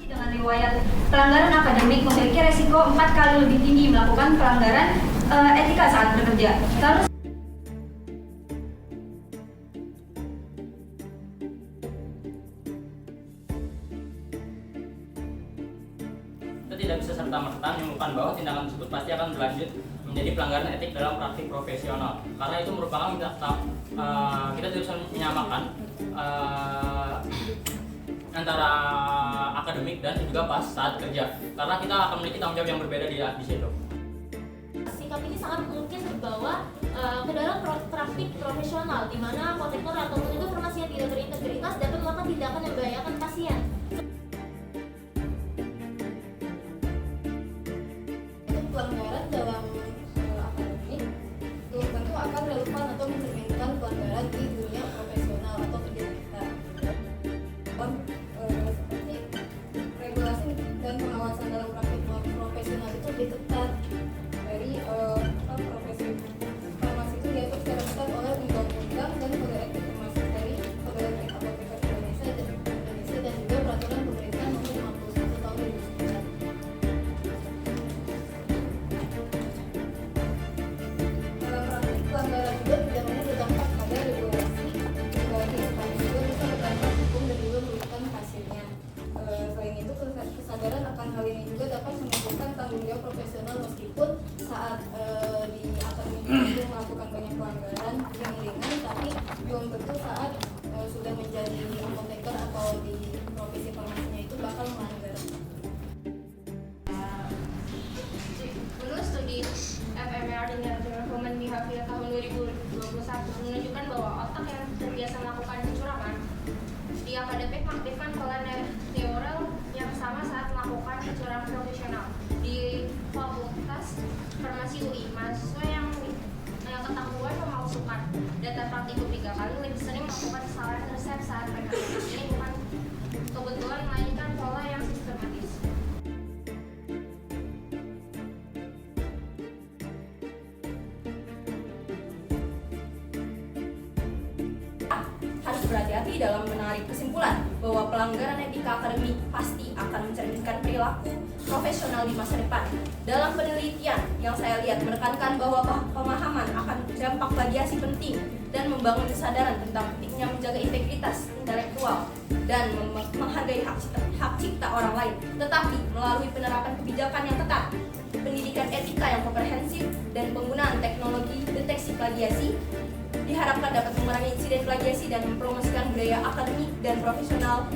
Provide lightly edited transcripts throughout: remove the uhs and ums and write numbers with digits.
Dengan riwayat pelanggaran akademik memiliki resiko 4 kali lebih tinggi melakukan pelanggaran etika saat bekerja. Lalu kita tidak bisa serta-merta menyimpulkan bahwa tindakan tersebut pasti akan berlanjut menjadi pelanggaran etik dalam praktik profesional, karena itu merupakan kita tidak bisa menyamakan antara akademik dan juga pas saat kerja, karena kita akan memiliki tanggung jawab yang berbeda di situ. Sikap ini sangat mungkin terbawa ke dalam praktik profesional, di mana kontektor atau penutur farmasi yang tidak berintegritas dapat melakukan tindakan yang membahayakan pasien. Untuk pelanggaran dalam akademik itu tentu akan relevan atau mencerminkan pelanggaran di dunia profesional atau kerja kita. Seperti regulasi dan pengawasan dalam praktik profesional itu lebih ketat dari profesi farmasi itu diatur secara ketat oleh undang-undang dan kode etik, termasuk dari kode etik apoteker Indonesia dan juga peraturan pemerintah nomor 51 tahun 2009. Dalam praktik pelanggaran juga tidak hanya berdampak pada regulasi pribadi, tapi juga bisa berdampak hukum dan juga merugikan hasilnya. Selain itu, kesadaran akan hal ini juga dapat menimbulkan tanggung jawab profesional meskipun saat di akademik itu melakukan banyak pelanggaran yang ringan, tapi belum tentu saat sudah menjadi apoteker atau di profesi farmasinya itu bakal melanggar. Menurut studi fMRI dengan Human Behavior tahun 2021 menunjukkan bahwa otak yang terbiasa melakukan kecurangan di akademik mengaktifkan pola neural yang sama saat melakukan kecurangan profesional. Di Fakultas Farmasi UI, mahasiswa yang ketahuan memalsukan data praktikum 3 kali lebih sering melakukan kesalahan resep saat mereka. Ini bukan kebetulan, melainkan pola yang sistematis. Harus berhati-hati dalam menarik kesimpulan bahwa pelanggaran etika akademik pasti akan mencerminkan perilaku profesional di masa depan. Dalam penelitian yang saya lihat menekankan bahwa pemahaman akan dampak plagiasi penting dan membangun kesadaran tentang pentingnya menjaga integritas intelektual dan menghargai hak cipta orang lain. Tetapi melalui penerapan kebijakan yang ketat, pendidikan etika yang komprehensif, dan penggunaan teknologi deteksi plagiasi diharapkan dapat mengurangi insiden plagiasi dan mempromosikan budaya akademik dan profesional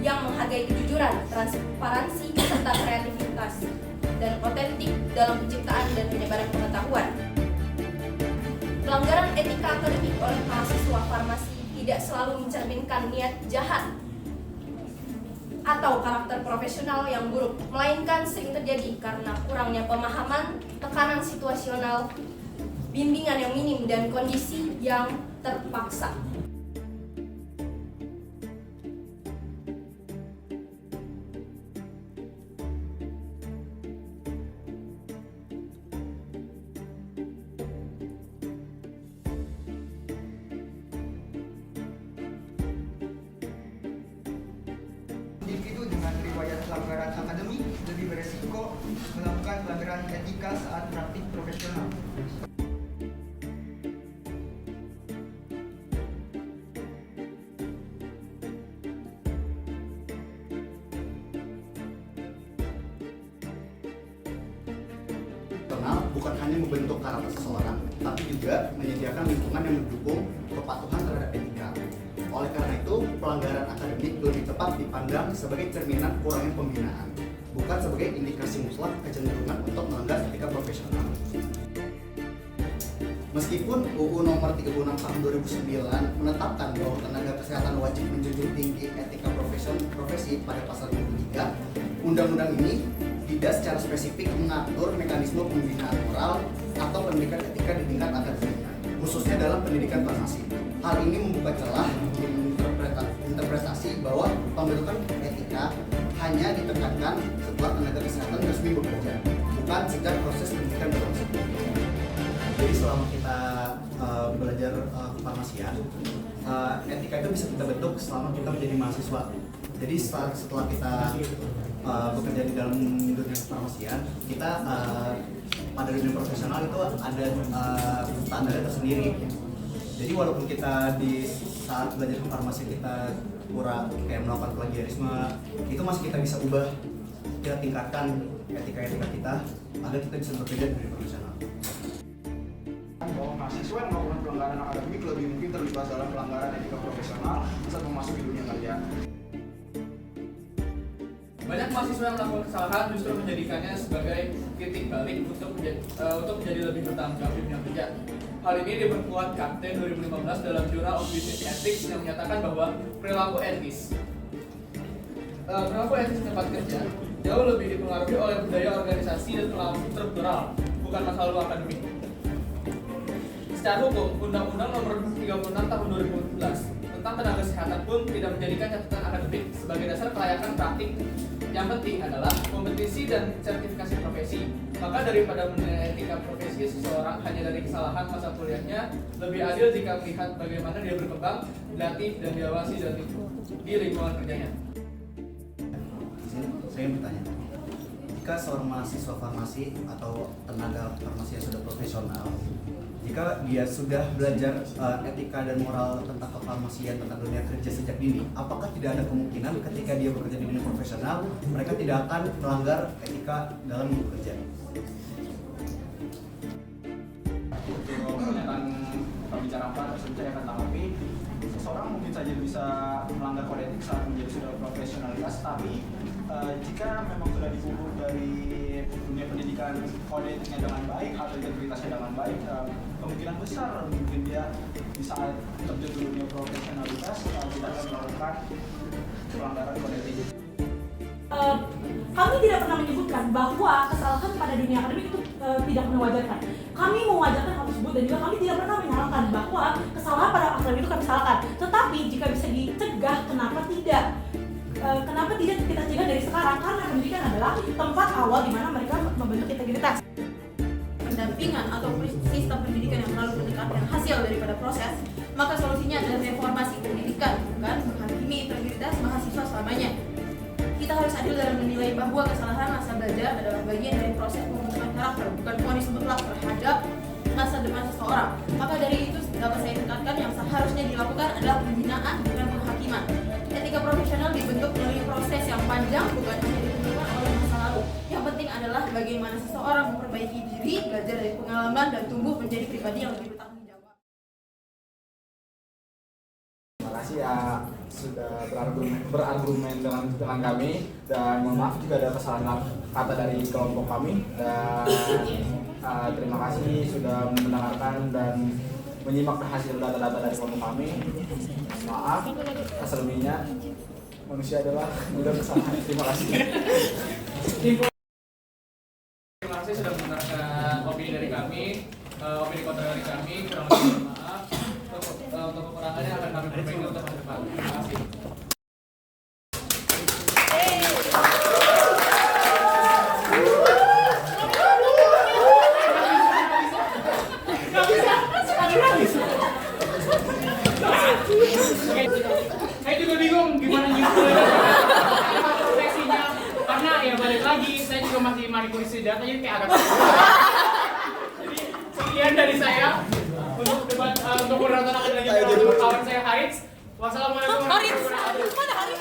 yang menghargai kejujuran, transparansi, serta kreativitas dan otentik dalam penciptaan dan penyebaran pengetahuan. Pelanggaran etika akademik oleh mahasiswa farmasi tidak selalu mencerminkan niat jahat atau karakter profesional yang buruk, melainkan sering terjadi karena kurangnya pemahaman, tekanan situasional, bimbingan yang minim, dan kondisi yang terpaksa. Individu dengan riwayat pelanggaran akademik lebih beresiko melakukan pelanggaran etika saat praktik profesional. Bukan hanya membentuk karakter seseorang, tapi juga menyediakan lingkungan yang mendukung kepatuhan terhadap etika. Oleh karena itu, pelanggaran akademik lebih tepat dipandang sebagai cerminan kurangnya pembinaan, bukan sebagai indikasi mutlak kecenderungan untuk melanggar etika profesional. Meskipun UU Nomor 36 Tahun 2009 menetapkan bahwa tenaga kesehatan wajib menjunjung tinggi etika profesi pada pasal 23, undang-undang ini tidak secara spesifik mengatur mekanisme pembinaan moral atau pendidikan etika di tingkat akademik, khususnya dalam pendidikan farmasi. Hal ini membuka celah interpretasi bahwa pembentukan etika hanya ditekankan setelah tenaga kesehatan resmi bekerja, bukan sejak proses pendidikan berlangsung. Jadi selama kita belajar kefarmasian, etika itu bisa kita bentuk selama kita menjadi mahasiswa. Jadi setelah kita bekerja di dalam dunia farmasian, kita pada dunia profesional itu ada standarnya tersendiri. Jadi walaupun kita di saat belajar farmasi kita kurang kayak melakukan plagiarisme, itu masih kita bisa ubah, kita tingkatkan etika-etika kita agar kita bisa bekerja di dunia profesional. Bahwa mahasiswa yang melakukan pelanggaran akademik lebih mungkin terlibat dalam pelanggaran etika profesional saat memasuki dunia kerja. Banyak mahasiswa yang melakukan kesalahan justru menjadikannya sebagai titik balik untuk menjadi lebih bertanggung jawab di dunia kerja. Hal ini diperkuat Kapten 2015 dalam Journal of Business Ethics yang menyatakan bahwa perilaku etis di tempat kerja jauh lebih dipengaruhi oleh budaya organisasi dan pengalaman struktural, bukan masa lalu akademik. Secara hukum, Undang-Undang Nomor 36 Tahun 2011 tentang tenaga kesehatan pun tidak menjadikan catatan akademik sebagai dasar kelayakan praktik. Yang penting adalah kompetisi dan sertifikasi profesi. Maka daripada menilai etika profesi seseorang hanya dari kesalahan masa kuliahnya, lebih adil jika melihat bagaimana dia berkembang, dilatih dan diawasi di lingkungan kerjanya. Saya bertanya, jika seorang mahasiswa farmasi atau tenaga farmasi yang sudah profesional, jika dia sudah belajar etika dan moral tentang kefarmasian, tentang dunia kerja sejak dini, apakah tidak ada kemungkinan ketika dia bekerja di dunia profesional, mereka tidak akan melanggar etika dalam bekerja? Untuk pernyataan pembicara 4 saya akan tanggapi. Seseorang mungkin saja bisa melanggar kode etik saat menjadi sudah profesionalitas, tapi jika memang sudah dipupuk dari dunia pendidikan kode etiknya dengan baik atau integritasnya dengan baik, kemungkinan besar mungkin dia di saat terjun di dunia profesionalitas tidak akan melakukan pelanggaran kode etik. Kami tidak pernah menyebutkan bahwa kesalahan pada dunia akademik itu tidak mewajarkan. Kami mewajarkan hal tersebut dan juga kami tidak pernah menyalahkan bahwa kesalahan pada akademik itu kami salahkan. Tetapi jika bisa dicegah, kenapa tidak? Kenapa tidak kita cegah dari sekarang? Karena pendidikan adalah tempat awal di mana mereka membentuk integritas. Pendampingan atau sistem pendidikan yang terlalu mendekatkan hasil daripada proses, maka solusinya adalah reformasi pendidikan, bukan menghakimi integritas mahasiswa selamanya. Kita harus adil dalam menilai bahwa kesalahan masa belajar adalah bagian dari proses pembentukan karakter, bukan vonis mutlak terhadap masa depan seseorang. Maka dari itu dapat saya tekankan yang seharusnya dilakukan adalah pembinaan, bukan penghakiman. Etika profesional dibentuk melalui proses yang panjang, bukan hanya ditentukan oleh masa lalu. Yang penting adalah bagaimana seseorang memperbaiki diri, belajar dari pengalaman, dan tumbuh menjadi pribadi yang lebih bertanggung jawab. Terima kasih ya sudah berargumen dengan kami, dan mohon maaf jika ada kesalahan kata dari kelompok kami, dan terima kasih sudah mendengarkan dan menyimak hasil data-data dari kelompok kami. Maaf, selebihnya manusia adalah mudah kesalahan. Terima kasih. Terima kasih sudah mendengarkan opini dari kami, opini kontra dari kami. Kurang lebih maaf. Untuk kekurangannya akan kami perbaiki untuk masa depan. Terima kasih. Saya juga bingung gimana nyimpulin profesinya, karena ya balik lagi saya juga masih manipulasi data jadi kayak agak jadi sekian dari saya untuk debat untuk moderator akademik kawan saya Haris. Wassalamualaikum warahmatullahi wabarakatuh.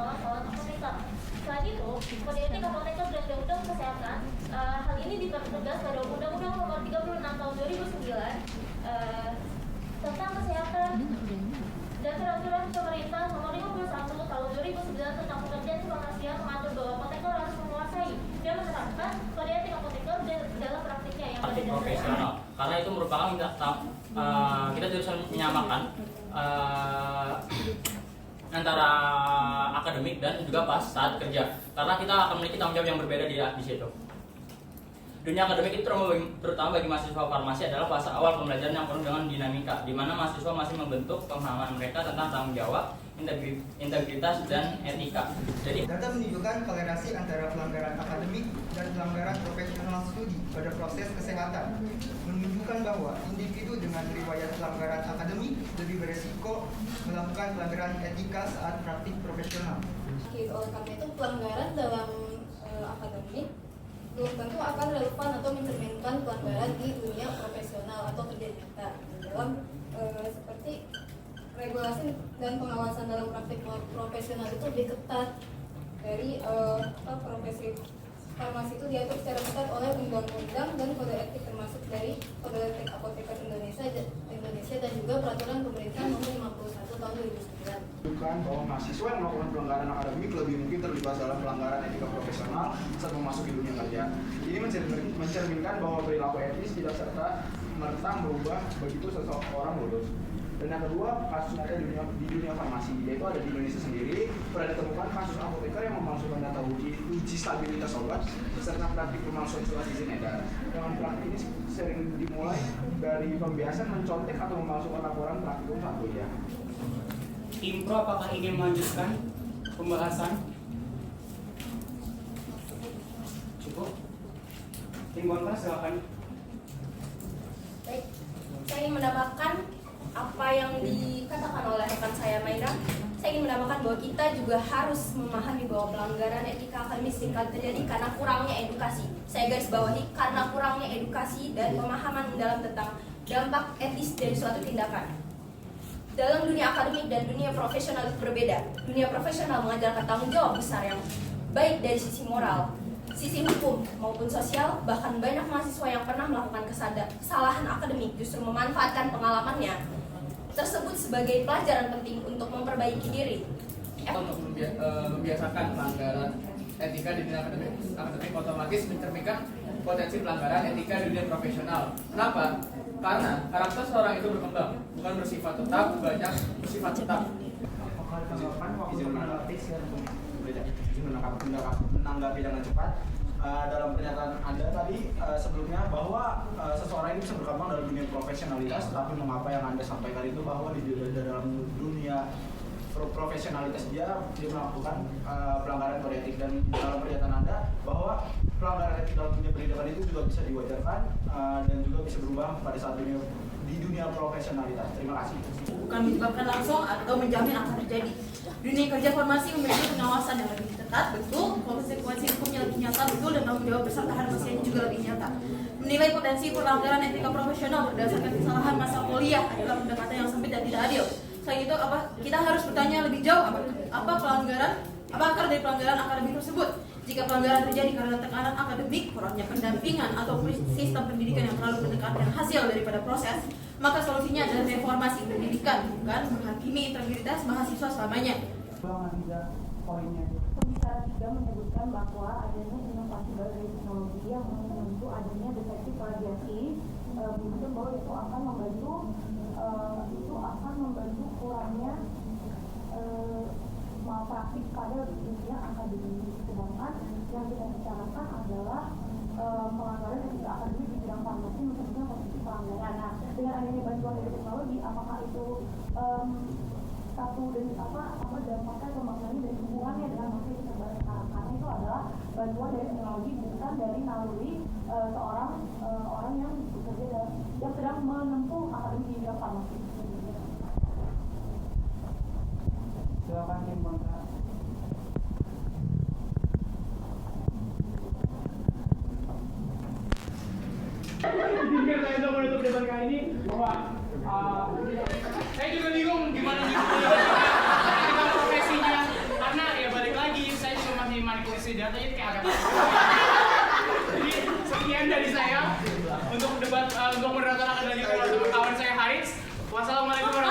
persoalan-persoalan apoteker. Selain itu, kode etik apoteker dan undang-undang kesehatan hal ini dipertegas pada Undang-Undang Nomor 36 Tahun 2009 tentang kesehatan dan peraturan pemerintah Nomor 51 Tahun 2009 tentang pekerjaan kefarmasian mengatur bahwa apoteker harus menguasai dan menerapkan kode etik apoteker dalam praktiknya yang praktik profesional. Karena itu merupakan kita harus menyamakan antara akademik dan juga pas saat kerja. Karena kita akan memiliki tanggung jawab yang berbeda di situ. Dunia akademik itu terutama bagi mahasiswa farmasi adalah fase awal pembelajaran yang penuh dengan dinamika, di mana mahasiswa masih membentuk pemahaman mereka tentang tanggung jawab, integritas, dan etika. Jadi, data menunjukkan kolerasi antara pelanggaran akademik dan pelanggaran profesional studi pada proses kesehatan, menunjukkan bahwa individu dengan riwayat pelanggaran akademik lebih beresiko melakukan pelanggaran etika saat praktik profesional. Oleh karena itu, pelanggaran dalam akademik belum tentu akan relevan atau mencerminkan pelanggaran di dunia profesional atau kerja nyata. Dalam seperti regulasi dan pengawasan dalam praktik profesional itu lebih ketat dari profesi farmasi itu diatur secara ketat oleh undang-undang dan kode etik, termasuk dari kode etik apoteker Indonesia dan juga peraturan pemerintah nomor 51 tahun 2009. Menunjukkan bahwa mahasiswa yang melakukan pelanggaran akademik lebih mungkin terlibat dalam pelanggaran etika profesional saat memasuki dunia kerja. Ini mencerminkan bahwa perilaku etis tidak serta merta berubah begitu seseorang lulus. Dan yang kedua, kasus nyata di dunia farmasi, yaitu ada di Indonesia sendiri, pernah ditemukan kasus apoteker yang memalsukan data uji stabilitas obat serta praktik pemalsuan surat izin edar. Dengan praktik ini sering dimulai dari pembiasan mencontek atau memalsukan laporan praktikum saat kuliah. Tim Pro apakah ingin melanjutkan pembahasan? Cukup? Tim Kontra silakan. Baik, saya ingin menambahkan apa yang dikatakan oleh rekan saya Maira. Saya ingin menambahkan bahwa kita juga harus memahami bahwa pelanggaran etika akademis sering terjadi karena kurangnya edukasi. Saya garis bawahi, karena kurangnya edukasi dan pemahaman mendalam tentang dampak etis dari suatu tindakan. Dalam dunia akademik dan dunia profesional itu berbeda. Dunia profesional mengajarkan tanggung jawab besar yang baik dari sisi moral, sisi hukum maupun sosial. Bahkan banyak mahasiswa yang pernah melakukan kesalahan akademik justru memanfaatkan pengalamannya tersebut sebagai pelajaran penting untuk memperbaiki diri. Untuk membiasakan pelanggaran etika di dunia akademik otomatis mencerminkan potensi pelanggaran etika di dunia profesional. Kenapa? Karena karakter seorang itu berkembang, bukan bersifat tetap, banyak bersifat tetap. Menanggapi dengan cepat. Dalam pernyataan Anda tadi sebelumnya bahwa seseorang ini bisa berkembang dalam dunia profesionalitas, tapi mengapa yang Anda sampaikan itu bahwa di dalam dunia profesionalitas dia melakukan pelanggaran kode etik, dan dalam pernyataan Anda bahwa pelanggaran etik dalam dunia pendidikan itu juga bisa diwajarkan dan juga bisa berubah pada saat di dunia profesionalitas. Terima kasih. Bukan menyebabkan langsung atau menjamin akan terjadi. Dunia kerja farmasi memiliki pengawasan yang lebih ketat, betul, konsekuensi hukumnya lebih nyata, betul, dan tanggung jawab besar terhadap pasiennya juga lebih nyata. Menilai potensi pelanggaran etika profesional berdasarkan kesalahan masa kuliah adalah pendekatan yang sempit dan tidak adil. Selain itu, kita harus bertanya lebih jauh apa akar dari pelanggaran akademik tersebut. Jika pelanggaran terjadi karena tekanan akademik, kurangnya pendampingan, atau sistem pendidikan yang terlalu menekankan hasil daripada proses, maka solusinya adalah reformasi pendidikan, bukan menghakimi integritas mahasiswa selamanya. Pembicara 3 menyebutkan bahwa adanya inovasi baru dari teknologi yang membantu adanya deteksi plagiasi, begitu bahwa itu akan membantu kurangnya malpraktik pada dunia akademik. Sedangkan yang kita bicarakan adalah pelanggaran etika akademik di bidang farmasi menunjukkan potensi pelanggaran. Nah, dengan adanya bantuan dari teknologi, apakah itu satu dan dampaknya pembangunannya dan hubungannya dengan masa yang kita bahas sekarang, karena itu adalah bantuan dari teknologi, bukan dari naluri seorang orang yang bekerja yang sedang menempuh akademik di bidang farmasi. Silakan tim kontra. Jika saya sudah menutup debat kali ini, bahwa saya juga bingung gimana gitu profesinya, karena ya manipulasi data jadi kayak agak jadi sekian dari saya untuk debat untuk moderator akademik kawan saya Haris. Wassalamualaikum warahmatullahi wabarakatuh.